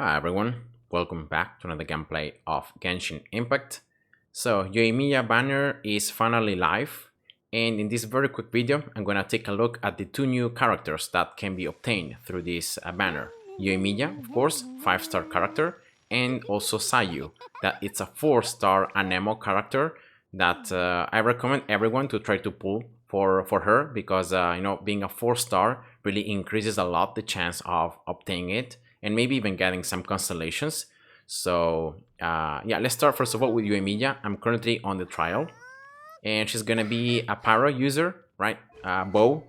Hi everyone, welcome back to another gameplay of Genshin Impact. So Yoimiya banner is finally live, and in this very quick video I'm gonna take a look at the two new characters that can be obtained through this banner. Yoimiya, of course, 5-star character, and also Sayu, that it's a 4-star Anemo character that I recommend everyone to try to pull for her because being a 4-star really increases a lot the chance of obtaining it and maybe even getting some constellations. So yeah, let's start first of all with Yoimiya. I'm currently on the trial, and she's gonna be a Pyro user, right? Bow,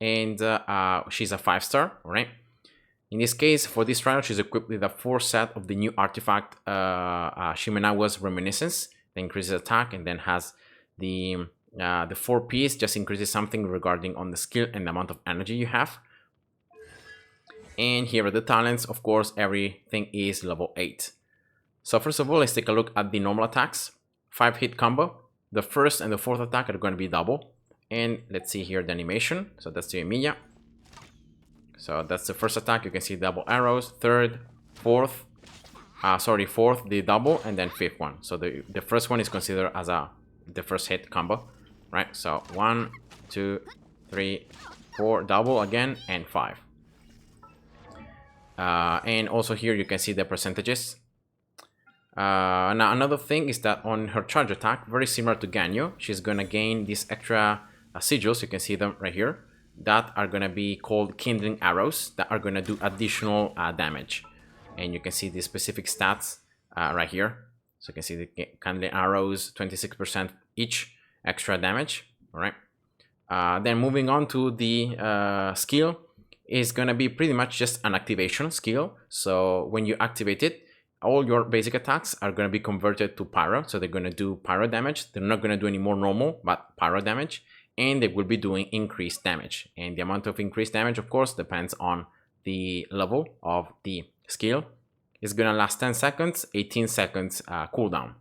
and she's a 5-star, right? In this case, for this trial, she's equipped with a 4 set of the new artifact Shimenawa's Reminiscence that increases attack, and then has the 4 piece just increases something regarding on the skill and the amount of energy you have. And here are the talents. Of course, everything is level 8. So first of all, let's take a look at the normal attacks. 5-hit combo. The first and the fourth attack are going to be double. And let's see here the animation. So that's the Yoimiya. So that's the first attack. You can see double arrows. Third, fourth, the double, and then fifth one. So the first one is considered as the first hit combo, right? So 1, 2, 3, 4, double again, and 5. And also here you can see the percentages. Now another thing is that on her charge attack, very similar to Ganyu, she's gonna gain these extra sigils. You can see them right here, that are gonna be called kindling arrows, that are gonna do additional damage. And you can see the specific stats right here. So you can see the kindling arrows, 26% each extra damage. All right. Then moving on to the skill, is going to be pretty much just an activation skill. So when you activate it, all your basic attacks are going to be converted to pyro. So they're going to do pyro damage. They're not going to do any more normal, but pyro damage. And they will be doing increased damage. And the amount of increased damage, of course, depends on the level of the skill. It's going to last 10 seconds, 18 seconds cooldown.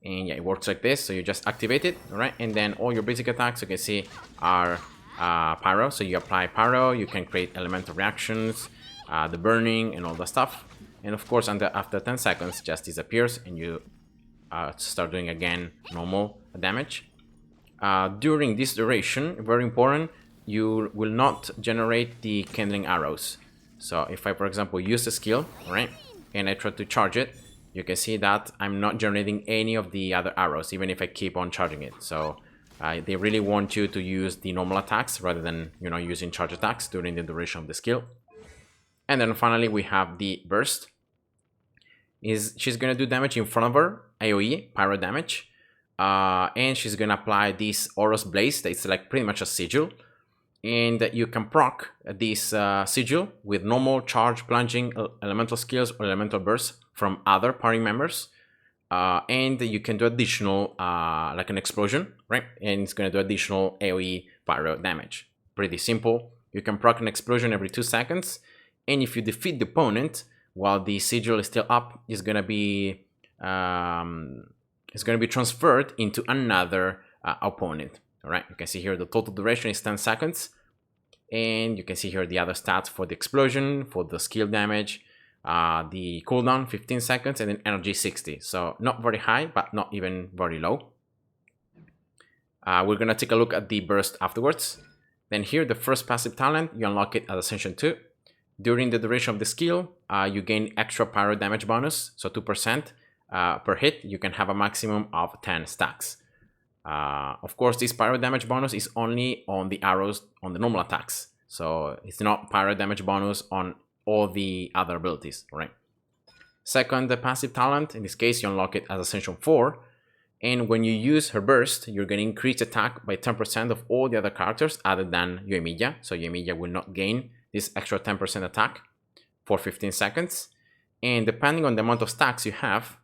And yeah, it works like this. So you just activate it, all right? And then all your basic attacks, you can see, are pyro. So you apply pyro, you can create elemental reactions, the burning and all the stuff, and of course after 10 seconds just disappears, and you start doing again normal damage. During this duration, very important, you will not generate the kindling arrows. So if I, for example, use the skill, right, and I try to charge it, you can see that I'm not generating any of the other arrows, even if I keep on charging it. So they really want you to use the normal attacks rather than, using charge attacks during the duration of the skill. And then finally we have the burst. She's gonna do damage in front of her, AoE, pyro damage, and she's gonna apply this Aura's Blaze. That's like pretty much a sigil, and you can proc this sigil with normal, charge, plunging, elemental skills or elemental bursts from other party members. And you can do additional, like an explosion, right? And it's going to do additional AoE pyro damage. Pretty simple. You can proc an explosion every 2 seconds. And if you defeat the opponent while the sigil is still up, it's going to be transferred into another opponent. All right. You can see here the total duration is 10 seconds. And you can see here the other stats for the explosion, for the skill damage. The cooldown 15 seconds, and then energy 60. So not very high, but not even very low. We're gonna take a look at the burst afterwards. Then here, the first passive talent, you unlock it as Ascension 2. During the duration of the skill, you gain extra pyro damage bonus, so 2% per hit. You can have a maximum of 10 stacks. Of course, this pyro damage bonus is only on the arrows on the normal attacks. So it's not pyro damage bonus on all the other abilities, right? Second, the passive talent, in this case, you unlock it as Ascension 4. And when you use her burst, you're going to increase attack by 10% of all the other characters other than Yoimiya. So Yoimiya will not gain this extra 10% attack for 15 seconds. And depending on the amount of stacks you have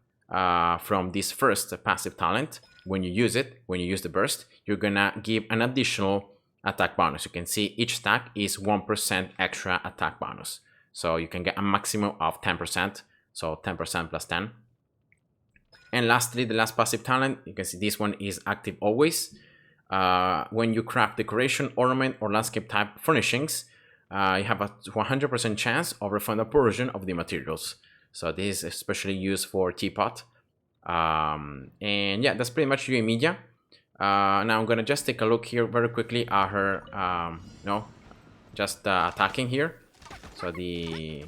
from this first passive talent, when you use the burst, you're going to give an additional attack bonus. You can see each stack is 1% extra attack bonus. So you can get a maximum of 10%, so 10% plus 10. And lastly, the last passive talent, you can see this one is active always. When you craft decoration, ornament, or landscape type furnishings, you have a 100% chance of refund a portion of the materials. So this is especially used for teapot. And yeah, that's pretty much Yoimiya. Now I'm gonna just take a look here very quickly at her, just attacking here. So the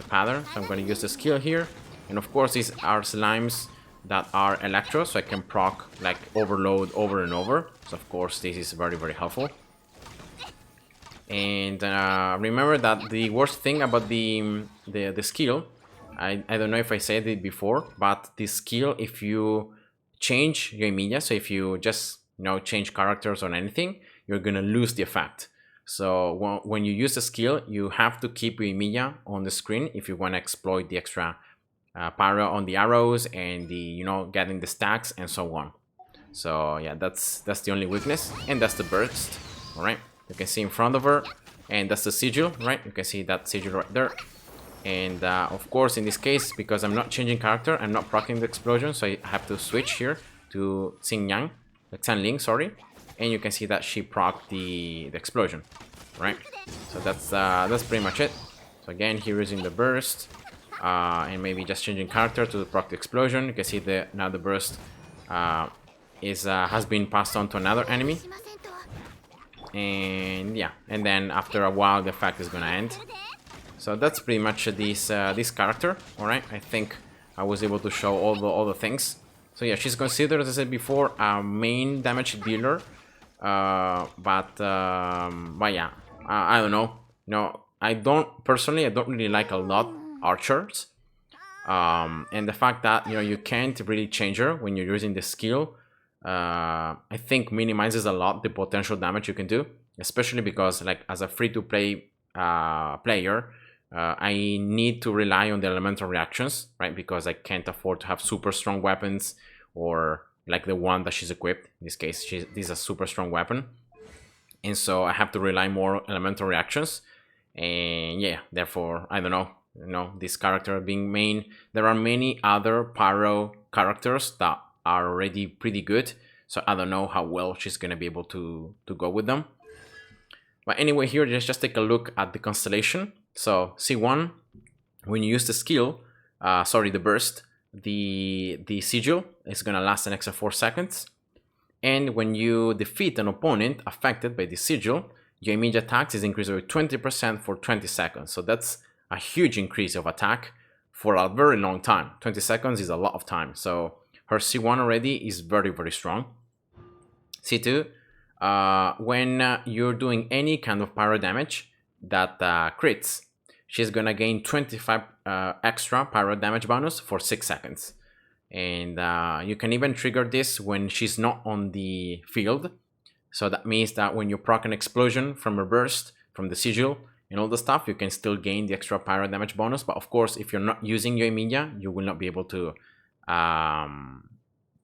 pattern. So I'm gonna use the skill here, and of course these are slimes that are electro, so I can proc like overload over and over. So of course this is very helpful. And remember that the worst thing about the skill, I don't know if I said it before, but the skill, if you change Yoimiya, so if you just change characters or anything, you're gonna lose the effect. So when you use a skill, you have to keep Yoimiya on the screen if you want to exploit the extra pyro on the arrows and the getting the stacks and so on. So yeah, that's the only weakness, and that's the burst. All right, you can see in front of her, and that's the sigil, right? You can see that sigil right there. And of course, in this case, because I'm not changing character, I'm not proccing the explosion, so I have to switch here to Xanling, sorry. And you can see that she procced the explosion, right? So that's pretty much it. So again, here using the burst, and maybe just changing character to proc the explosion. You can see now the burst has been passed on to another enemy. And yeah, and then after a while, the effect is gonna end. So that's pretty much this character. All right, I think I was able to show all the things. So yeah, she's considered, as I said before, a main damage dealer. But yeah, I don't know. I don't really like a lot archers. And the fact that you can't really change her when you're using the skill, I think minimizes a lot the potential damage you can do, especially because like as a free-to-play player, I need to rely on the elemental reactions, right? Because I can't afford to have super strong weapons, or like the one that she's equipped. In this case, this is a super strong weapon, and so I have to rely more elemental reactions. And yeah, therefore, I don't know, this character being main, there are many other pyro characters that are already pretty good, so I don't know how well she's gonna be able to go with them. But anyway, here just take a look at the constellation. So C1, when you use the skill, the burst, the sigil is gonna last an extra 4 seconds. And when you defeat an opponent affected by the sigil, your immediate attacks is increased by 20% for 20 seconds. So that's a huge increase of attack for a very long time. 20 seconds is a lot of time. So her C1 already is very strong. C2, when you're doing any kind of pyro damage that crits, she's gonna gain 25 extra pyro damage bonus for 6 seconds. And you can even trigger this when she's not on the field. So that means that when you proc an explosion from her burst, from the sigil, and all the stuff, you can still gain the extra pyro damage bonus. But of course, if you're not using Yoimiya, you will not be able to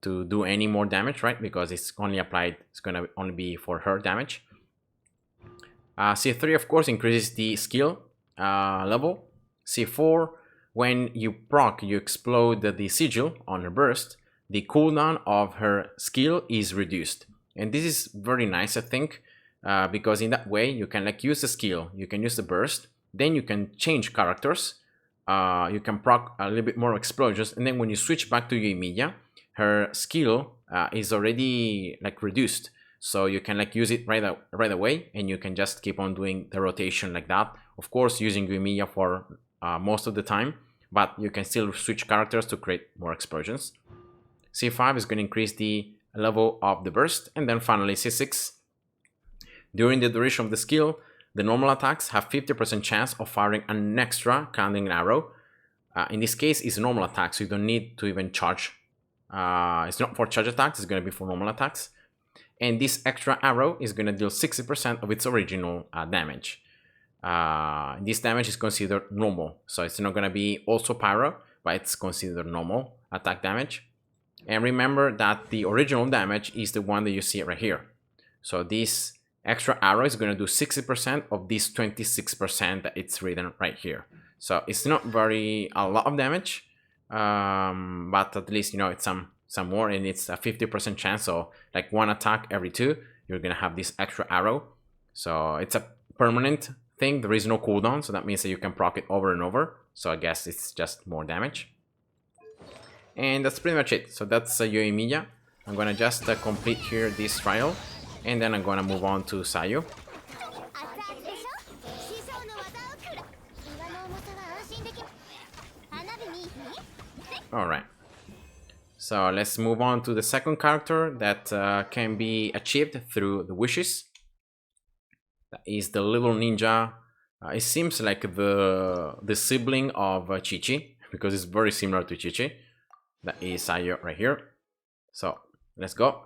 do any more damage, right? Because it's only applied, it's gonna only be for her damage. C3, of course, increases the skill level. C4, when you proc, you explode the sigil on her burst, the cooldown of her skill is reduced. And this is very nice, I think, because in that way you can use the skill, you can use the burst, then you can change characters, you can proc a little bit more explosions, and then when you switch back to Yoimiya, her skill is already reduced, so you can use it right away, and you can just keep on doing the rotation like that. Of course, using Yoimiya for most of the time, but you can still switch characters to create more explosions. C5 is going to increase the level of the burst, and then finally C6. During the duration of the skill, the normal attacks have 50% chance of firing an extra counting arrow. In this case, it's normal attacks, so you don't need to even charge. It's not for charge attacks, it's going to be for normal attacks. And this extra arrow is going to deal 60% of its original damage. This damage is considered normal, so it's not going to be also pyro, but it's considered normal attack damage. And remember that the original damage is the one that you see right here. So this extra arrow is going to do 60% of this 26% that it's written right here. So it's not a lot of damage, but at least it's some more, and it's a 50% chance. So one attack every 2, you're gonna have this extra arrow. So it's a permanent thing, there is no cooldown, so that means that you can proc it over and over. So I guess it's just more damage. And that's pretty much it. So that's Yoimiya. I'm gonna just complete here this trial, and then I'm gonna move on to Sayu. Alright. So let's move on to the second character that can be achieved through the wishes. That is the little ninja. It seems like the sibling of Chi-Chi, because it's very similar to Chi-Chi. That is Sayu right here. So let's go.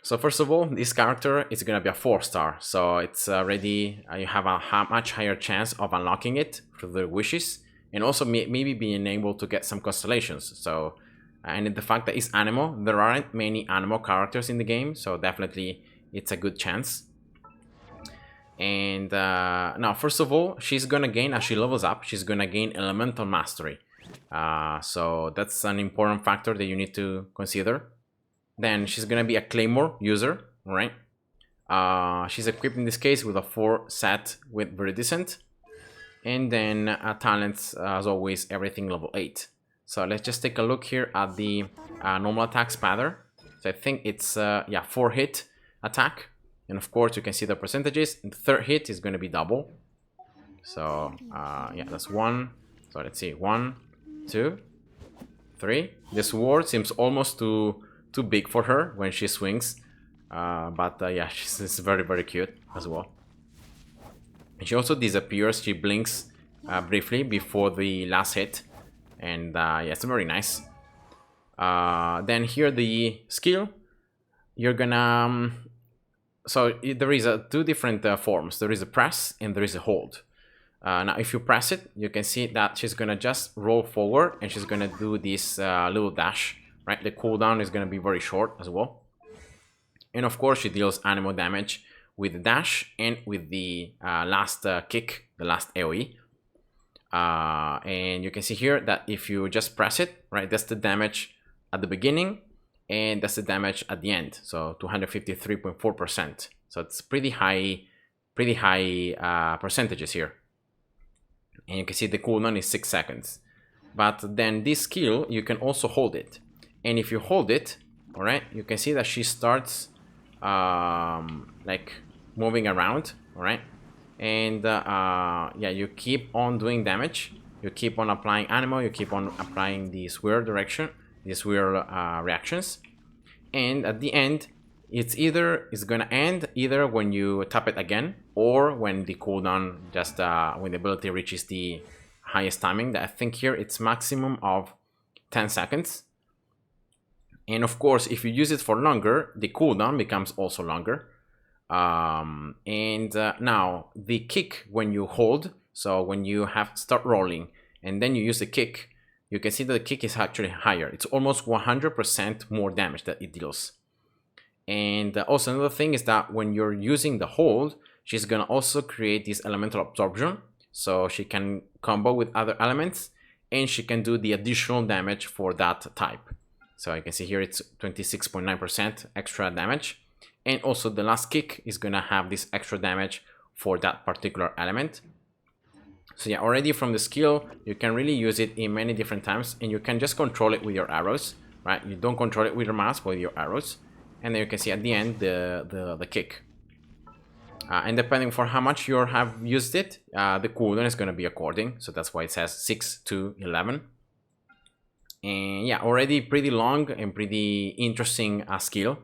So first of all, this character is gonna be a 4-star. So it's already you have a much higher chance of unlocking it through the wishes, and also maybe being able to get some constellations. So and the fact that it's Anemo, there aren't many Anemo characters in the game, so definitely it's a good chance. And now, first of all, she's gonna gain, as she levels up, she's gonna gain elemental mastery. So that's an important factor that you need to consider. Then she's gonna be a claymore user, right? She's equipped in this case with a 4 set with very decent, and then talents, as always, everything level 8. So let's just take a look here at the normal attacks pattern. So I think it's 4 hit attack. And of course, you can see the percentages. And the third hit is going to be double. So, yeah, that's 1. So let's see. 1, 2, 3. This sword seems almost too big for her when she swings. But yeah, she's very, very cute as well. And she also disappears. She blinks briefly before the last hit. And yeah, it's very nice. Then here the skill. You're gonna... So there is two different forms. There is a press and there is a hold. Now if you press it, you can see that she's gonna just roll forward and she's gonna do this little dash, right? The cooldown is gonna be very short as well. And of course she deals animal damage with the dash and with the last kick, the last AoE. And you can see here that if you just press it, right, that's the damage at the beginning. And that's the damage at the end, so 253.4%. So it's pretty high percentages here. And you can see the cooldown is 6 seconds. But then this skill, you can also hold it. And if you hold it, all right, you can see that she starts like moving around, all right. And yeah, you keep on doing damage. You keep on applying animal. You keep on applying the swirl direction. These weird reactions, and at the end it's gonna end either when you tap it again or when the cooldown just when the ability reaches the highest timing. That I think here it's maximum of 10 seconds, and of course if you use it for longer, the cooldown becomes also longer. Now the kick, when you hold, so when you have to start rolling and then you use the kick, you can see that the kick is actually higher. It's almost 100% more damage that it deals. And also another thing is that when you're using the hold, she's gonna also create this elemental absorption. So she can combo with other elements and she can do the additional damage for that type. So you can see here it's 26.9% extra damage. And also the last kick is gonna have this extra damage for that particular element. So yeah, already from the skill, you can really use it in many different times, and you can just control it with your arrows, right? You don't control it with your mouse, but with your arrows. And then you can see at the end the kick. And depending for how much you have used it, the cooldown is going to be according. So that's why it says 6 to 11. And yeah, already pretty long and pretty interesting skill.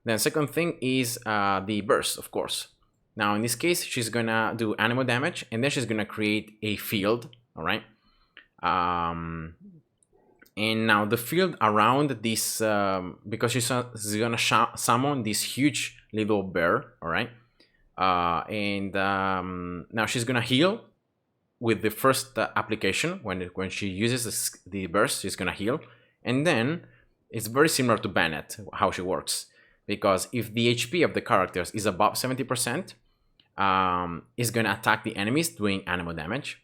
Then second thing is the burst, of course. Now, in this case, she's gonna do animal damage, and then she's gonna create a field, all right? And now the field around this, because she's gonna summon this huge little bear, all right? Now she's gonna heal with the first application. When she uses the burst, she's gonna heal. And then it's very similar to Bennett, how she works. Because if the HP of the characters is above 70%, is going to attack the enemies doing animal damage.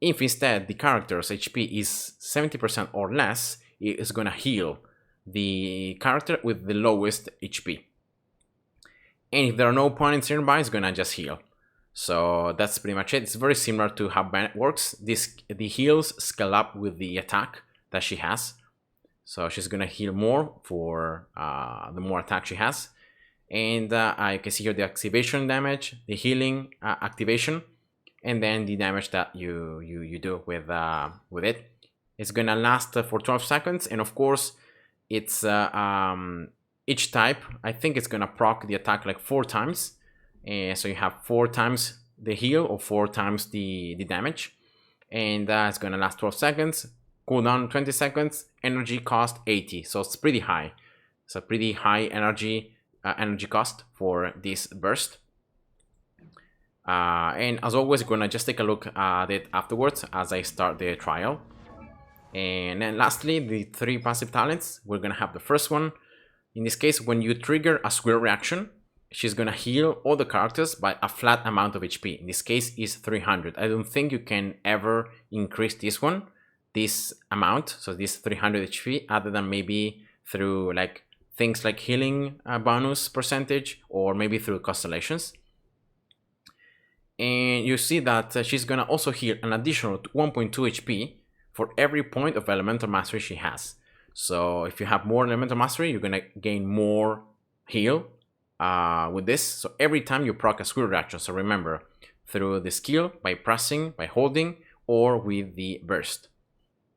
If instead the character's HP is 70% or less, it is going to heal the character with the lowest HP. And if there are no opponents nearby, it's going to just heal. So that's pretty much it. It's very similar to how Bennett works. The heals scale up with the attack that she has. So she's gonna heal more for the more attack she has. And you can see here the activation damage, the healing activation, and then the damage that you do with it. It's gonna last for 12 seconds, and of course, it's each type. I think it's gonna proc the attack like 4 times, and so you have 4 times the heal or 4 times the damage, and it's gonna last 12 seconds. Cooldown 20 seconds. Energy cost 80, so it's pretty high. It's a pretty high energy cost for this burst. And as always, we're gonna just take a look at it afterwards as I start the trial. And then lastly, the 3 passive talents. We're gonna have the first one. In this case, when you trigger a square reaction, she's gonna heal all the characters by a flat amount of HP. In this case is 300. I don't think you can ever increase this amount, so this 300 HP, other than maybe through like things like healing bonus percentage, or maybe through Constellations. And you see that she's gonna also heal an additional 1.2 HP for every point of elemental mastery she has. So if you have more elemental mastery, you're gonna gain more heal with this. So every time you proc a square reaction, so remember, through the skill, by pressing, by holding, or with the burst.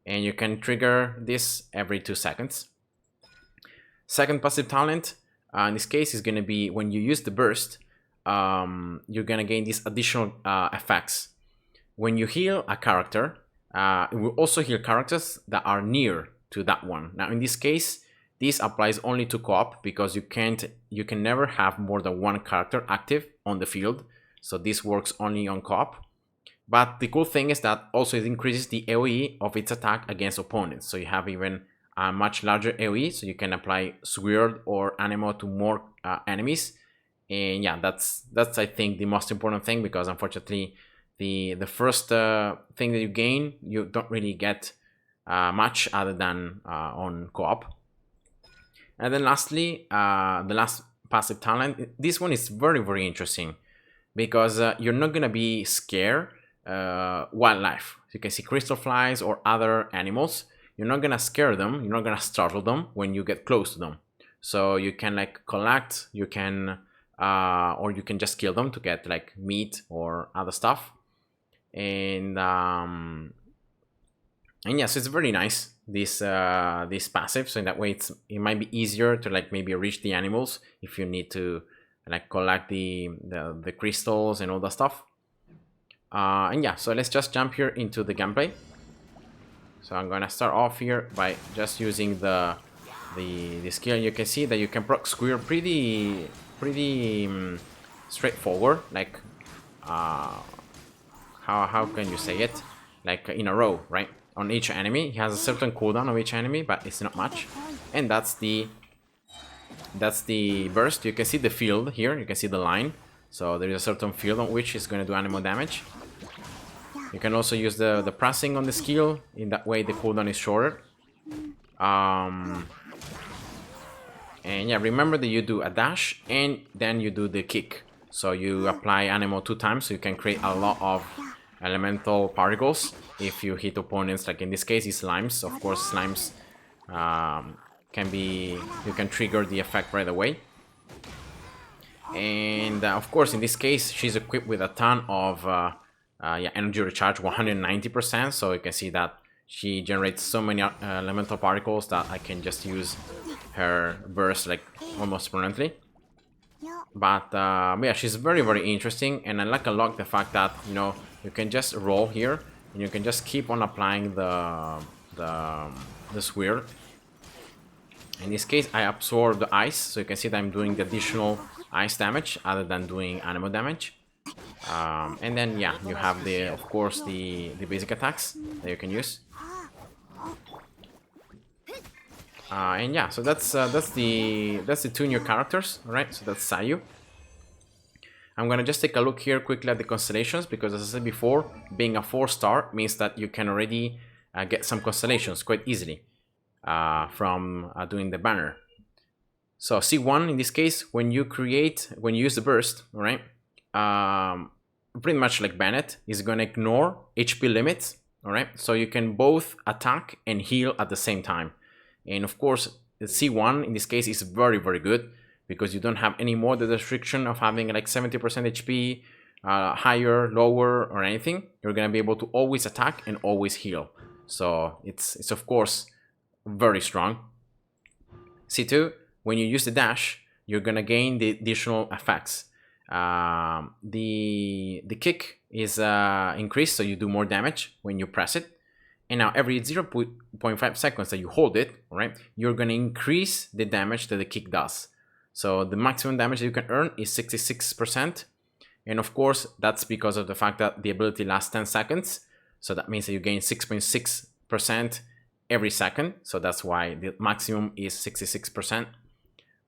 And you can trigger this every 2 seconds. Second passive talent, in this case, is gonna be when you use the burst, you're gonna gain these additional effects. When you heal a character, it will also heal characters that are near to that one. Now in this case, this applies only to co-op, because you can never have more than 1 character active on the field. So this works only on co-op. But the cool thing is that also it increases the AoE of its attack against opponents. So you have even a much larger AoE, so you can apply Sword or Anemo to more enemies. And yeah, that's I think the most important thing, because unfortunately the first thing that you gain, you don't really get much other than on co-op. And then lastly, the last passive talent, this one is very interesting, because you're not gonna be scared wildlife. You can see crystal flies or other animals. You're not gonna scare them, you're not gonna startle them when you get close to them. So you can like collect, you can or you can just kill them to get like meat or other stuff. And yes, it's very nice, this passive. So in that way, it might be easier to like maybe reach the animals if you need to like collect the crystals and all that stuff. And yeah, so let's just jump here into the gameplay. So I'm gonna start off here by just using the skill. You can see that you can proc square pretty straightforward. Like how can you say it? Like in a row, right? On each enemy, he has a certain cooldown of each enemy, but it's not much. And that's the burst. You can see the field here. You can see the line. So there is a certain field on which it's going to do animal damage. You can also use the pressing on the skill. In that way, the cooldown is shorter. And yeah, remember that you do a dash and then you do the kick. So you apply animal 2 times, so you can create a lot of elemental particles if you hit opponents. Like in this case, it's slimes. Of course, slimes you can trigger the effect right away. And of course, in this case, she's equipped with a ton of energy recharge, 190%. So you can see that she generates so many elemental particles that I can just use her burst like almost permanently. But yeah, she's very interesting, and I like a lot the fact that, you know, you can just roll here and you can just keep on applying the sword. In this case, I absorb the ice, so you can see that I'm doing the additional ice damage other than doing animal damage. And then yeah, you have of course the basic attacks that you can use. And yeah, so that's the 2 new characters, right? So that's Sayu. I'm gonna just take a look here quickly at the constellations, because as I said before, being a 4-star means that you can already get some constellations quite easily from doing the banner. So C1 in this case, when you use the burst, right? pretty much like Bennett, is going to ignore HP limits. All right, so you can both attack and heal at the same time. And of course, the C1 in this case is very, very good because you don't have any more the restriction of having like 70% HP, higher, lower, or anything. You're going to be able to always attack and always heal. So it's of course very strong. C2, when you use the dash, you're going to gain the additional effects. The kick is increased, so you do more damage when you press it. And now every 0.5 seconds that you hold it, right, you're going to increase the damage that the kick does. So the maximum damage that you can earn is 66%. And of course, that's because of the fact that the ability lasts 10 seconds. So that means that you gain 6.6% every second. So that's why the maximum is 66%.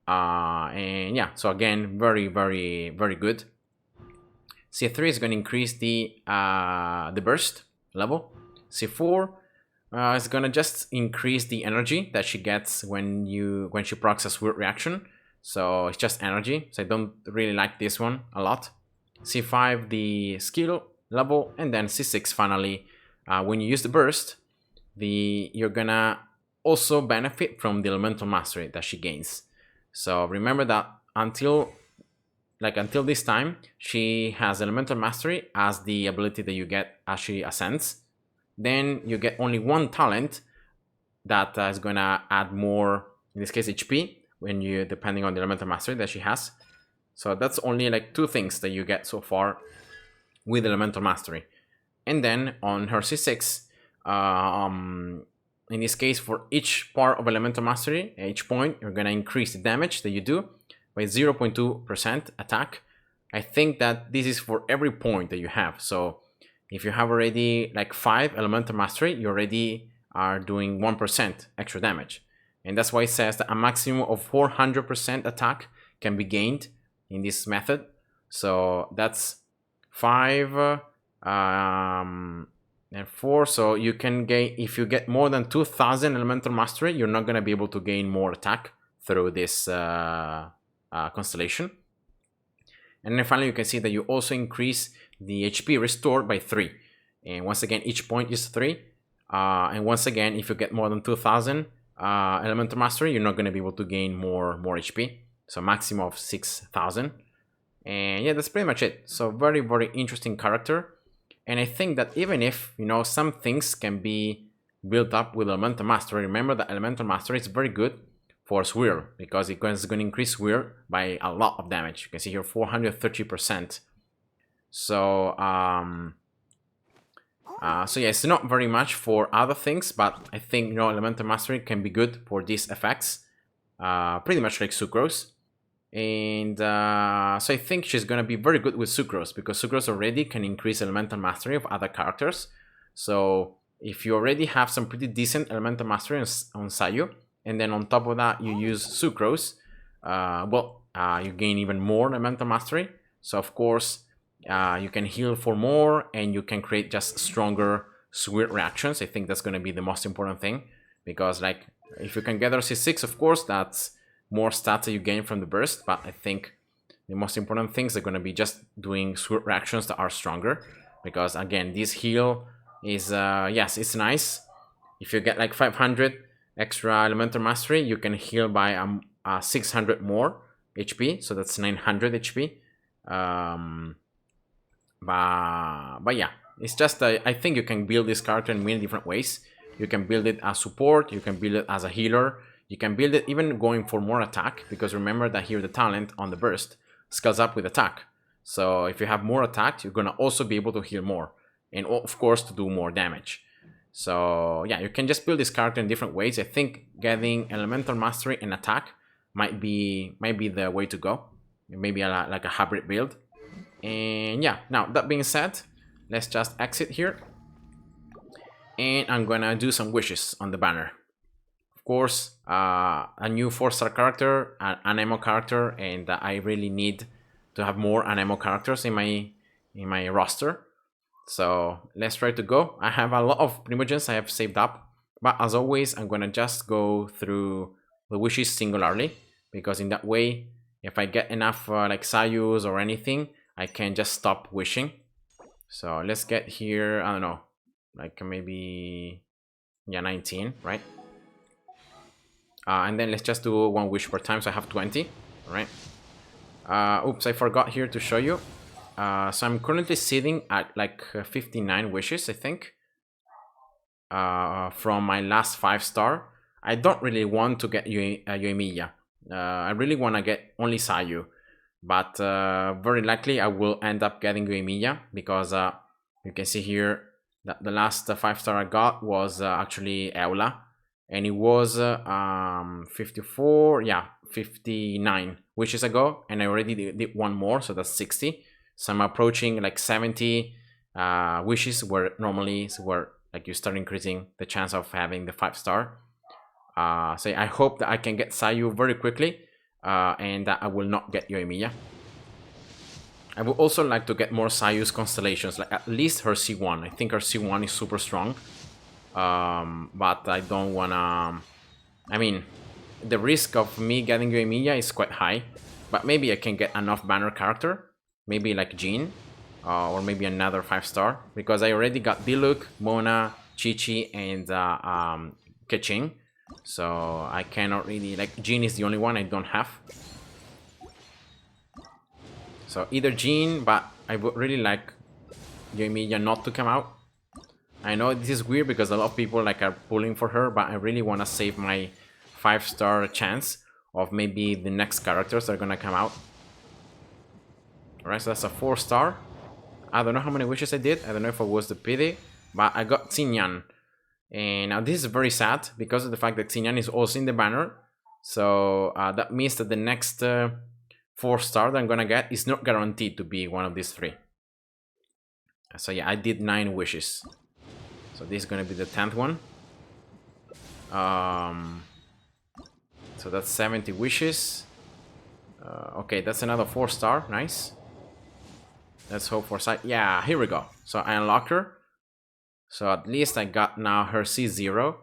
And yeah, so again, very, very, very good. C3 is going to increase the burst level. C4 is going to just increase the energy that she gets when she procs a sword reaction. So it's just energy. So I don't really like this one a lot. C5 the skill level, and then C6 finally. When you use the burst, you're gonna also benefit from the elemental mastery that she gains. So remember that until this time, she has elemental mastery as the ability that you get as she ascends. Then you get only one talent that is gonna add more, in this case HP, depending on the elemental mastery that she has. So that's only like 2 things that you get so far with elemental mastery. And then on her C6, in this case, for each part of elemental mastery, at each point, you're gonna increase the damage that you do by 0.2% attack. I think that this is for every point that you have. So if you have already like 5 elemental mastery, you already are doing 1% extra damage. And that's why it says that a maximum of 400% attack can be gained in this method. So that's 5 and 4. So you can gain, if you get more than 2000 elemental mastery, you're not going to be able to gain more attack through this constellation. And then finally, you can see that you also increase the HP restored by 3. And once again, each point is 3. And once again, if you get more than 2000 elemental mastery, you're not going to be able to gain more HP. So maximum of 6000. And yeah, that's pretty much it. So very, very interesting character. And I think that even if, some things can be built up with elemental mastery, remember that elemental mastery is very good for Swirl, because it's going to increase Swirl by a lot of damage. You can see here 430%. So so yeah, it's not very much for other things, but I think elemental mastery can be good for these effects, pretty much like Sucrose. And so I think she's gonna be very good with Sucrose, because Sucrose already can increase elemental mastery of other characters. So if you already have some pretty decent elemental mastery on Sayu, and then on top of that you use Sucrose, you gain even more elemental mastery. So of course you can heal for more, and you can create just stronger sword reactions. I think that's going to be the most important thing, because like if you can gather C6, of course that's more stats that you gain from the burst, but I think the most important things are going to be just doing sword reactions that are stronger, because again, this heal is yes, it's nice. If you get like 500 extra elemental mastery, you can heal by 600 more HP, so that's 900 HP. But yeah, it's just I think you can build this character in many different ways. You can build it as support, you can build it as a healer, you can build it even going for more attack, because remember that here the talent on the burst scales up with attack. So if you have more attack, you're gonna also be able to heal more, and of course to do more damage. So yeah, you can just build this character in different ways. I think getting elemental mastery and attack might be the way to go. Maybe like a hybrid build. And yeah, now that being said, let's just exit here. And I'm gonna do some wishes on the banner. Of course, a new 4-star character, an ammo character, and I really need to have more ammo characters in my roster. So let's try to go. I have a lot of Primogens I have saved up, but as always, I'm gonna just go through the wishes singularly, because in that way, if I get enough like Sayus or anything, I can just stop wishing So let's get here, I don't know, like maybe, yeah, 19, right? And then let's just do 1 wish per time, so I have 20, all right? Oops, I forgot here to show you. So I'm currently sitting at like 59 wishes, I think, from my last 5-star. I don't really want to get Yoimiya. I really want to get only Sayu. But very likely I will end up getting Yoimiya because you can see here that the last 5-star I got was actually Eula. And it was 54, yeah, 59 wishes ago. And I already did one more, so that's 60. So I'm approaching like 70 wishes where normally where like you start increasing the chance of having the 5-star. So I hope that I can get Sayu very quickly and that I will not get Yoimiya. I would also like to get more Sayu's Constellations, like at least her C1. I think her C1 is super strong. But I don't wanna... I mean, the risk of me getting Yoimiya is quite high. But maybe I can get enough banner character. Maybe like Jean. Or maybe another 5-star. Because I already got Diluc, Mona, Chi-Chi, and Keqing. So I cannot really... Like, Jean is the only one I don't have. So either Jean, but I would really like Yoimiya not to come out. I know this is weird because a lot of people like are pulling for her, but I really want to save my 5-star chance of maybe the next characters that are gonna come out. Alright, so that's a 4-star. I don't know how many wishes I did. I don't know if it was the pity, but I got Xinyan. And now this is very sad because of the fact that Xinyan is also in the banner. So that means that the next 4-star that I'm gonna get is not guaranteed to be one of these 3. So yeah, I did 9 wishes. So this is gonna be the 10th one. So that's 70 wishes. Okay, that's another 4-star. Nice. Let's hope for sight. Yeah, here we go. So I unlocked her. So at least I got now her C0.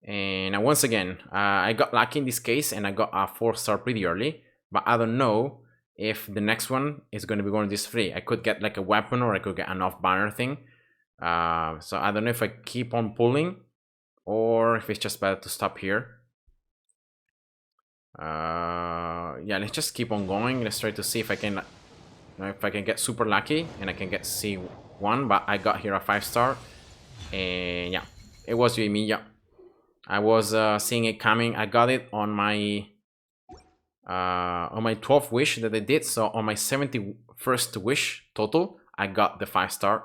And once again, I got lucky in this case and I got a 4-star pretty early. But I don't know if the next one is going to be one of these 3. I could get like a weapon or I could get an off-banner thing. So I don't know if I keep on pulling or if it's just better to stop here. Yeah, let's just keep on going. Let's try to see if I can get super lucky and I can get C1. But I got here a 5-star. And yeah, it was Yoimiya. I was seeing it coming. I got it on my 12th wish that I did. So on my 71st wish total, I got the 5-star.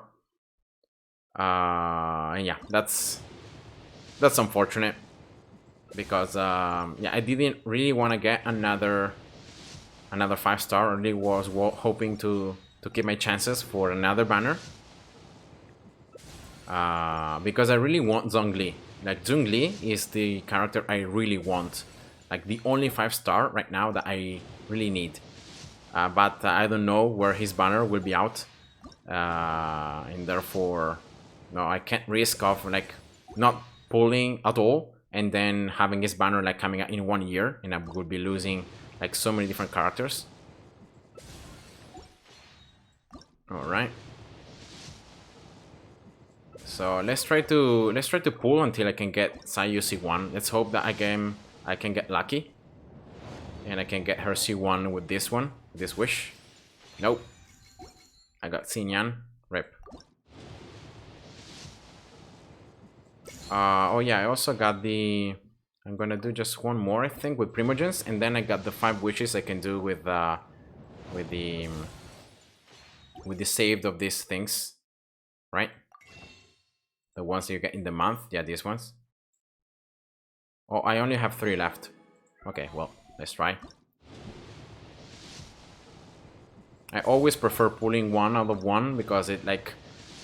And yeah, that's unfortunate because yeah, I didn't really want to get another 5-star. I really was hoping to keep my chances for another banner because I really want Zhongli. Like, Zhongli is the character I really want. Like, the only 5-star right now that I really need. But I don't know where his banner will be out. And therefore, no, I can't risk of, like, not pulling at all. And then having his banner, like, coming out in 1 year. And I would be losing, like, so many different characters. Alright. So let's try to pull until I can get Sayu C1. Let's hope that I can get lucky. And I can get her C1 with this one, this wish. Nope. I got Xinyan. Rip. Oh yeah, I also got the... I'm gonna do just one more, I think, with Primogens. And then I got the 5 wishes I can do with the saved of these things. Right? The ones that you get in the month. Yeah, these ones. Oh, I only have 3 left. Okay, well, let's try. I always prefer pulling 1 out of 1 because it, like,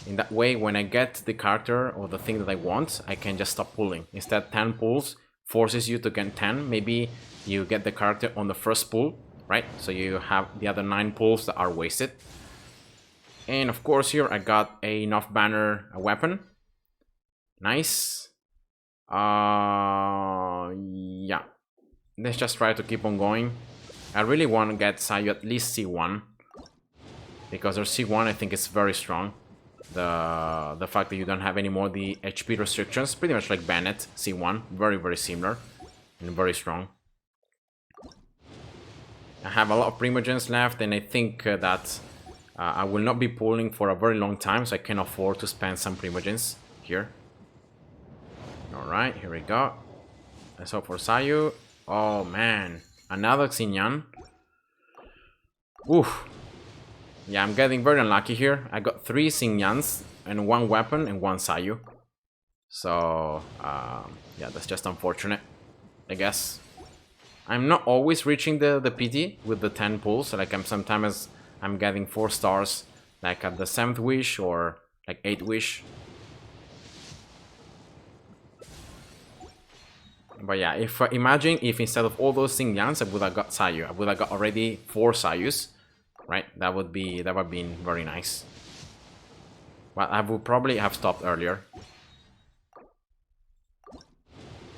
in that way, when I get the character or the thing that I want, I can just stop pulling. Instead, 10 pulls forces you to get 10. Maybe you get the character on the first pull, right? So you have the other 9 pulls that are wasted. And of course, here I got enough banner, a weapon. Nice. Yeah. Let's just try to keep on going. I really want to get Sayu at least C1. because their C1 I think is very strong. The fact that you don't have any more the HP restrictions, pretty much like Bennett C1, very similar and very strong. I have a lot of Primogens left, and I think that I will not be pulling for a very long time, so I can afford to spend some Primogens here. Alright, here we go. Let's hope for Sayu. Oh man, another Xinyan. Oof. Yeah, I'm getting very unlucky here. I got 3 Xingyans and 1 weapon and 1 Sayu. So, yeah, that's just unfortunate, I guess. I'm not always reaching the PT with the 10 pulls. Like, sometimes I'm getting 4 stars, like at the 7th wish or like 8th wish. But yeah, if imagine if instead of all those Xingyans, I would have got Sayu. I would have got already 4 Sayus, right? That would have been very nice. But I would probably have stopped earlier.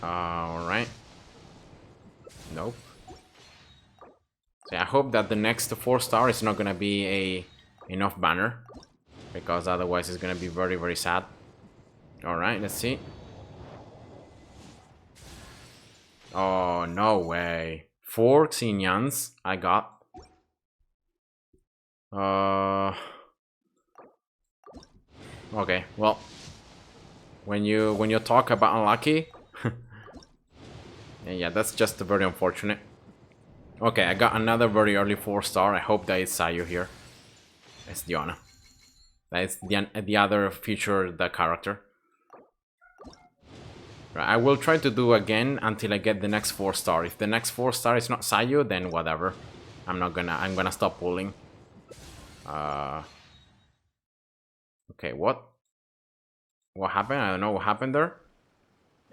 Alright. Nope. So I hope that the next 4-star is not gonna be enough banner, because otherwise it's gonna be very sad. Alright, let's see. Oh, no way. 4 Xingyans I got. Okay, well, when you talk about unlucky, yeah, that's just very unfortunate. Okay, I got another very early 4-star. I hope that it's Sayu here. It's Diona. That is the other feature, the character. Right, I will try to do again until I get the next 4-star. If the next 4-star is not Sayu, then whatever. I'm gonna stop pulling. Okay, what happened? I don't know what happened there.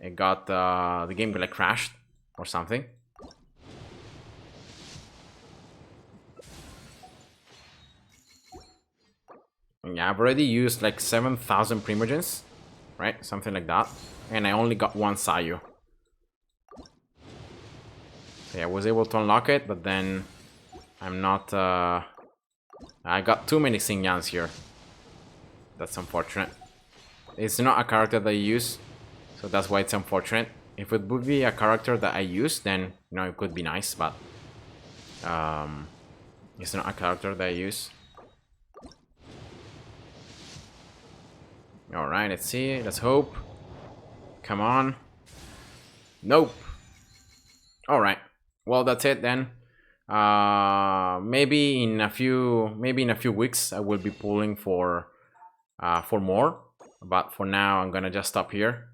It got the game like crashed or something. Yeah, I've already used like 7,000 Primogens, right? Something like that. And I only got 1 Sayu. So yeah, I was able to unlock it, but then I'm not... I got too many Xingyans here. That's unfortunate. It's not a character that I use, so that's why it's unfortunate. If it would be a character that I use, then, you know, it could be nice, but... it's not a character that I use. Alright, let's see. Let's hope. Come on. Nope. Alright. Well, that's it then. Maybe in a few weeks I will be pulling for more. But for now, I'm gonna just stop here.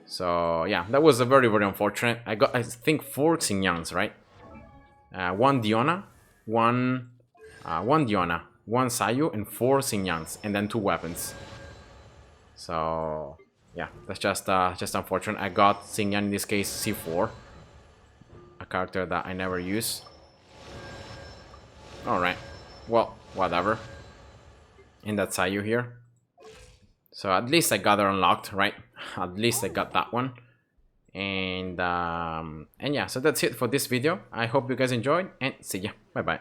So yeah, that was a very unfortunate. I got, I think, 4 Xingyans, right? 1 Diona, 1 Diona, 1 Sayu, and 4 Xingyans, and then 2 weapons. So yeah, that's just unfortunate. I got Xingyan, in this case C4, a character that I never use. Alright, well, whatever. And that's Sayu here. So at least I got her unlocked, right? At least I got that one. And yeah, so that's it for this video. I hope you guys enjoyed, and see ya. Bye bye.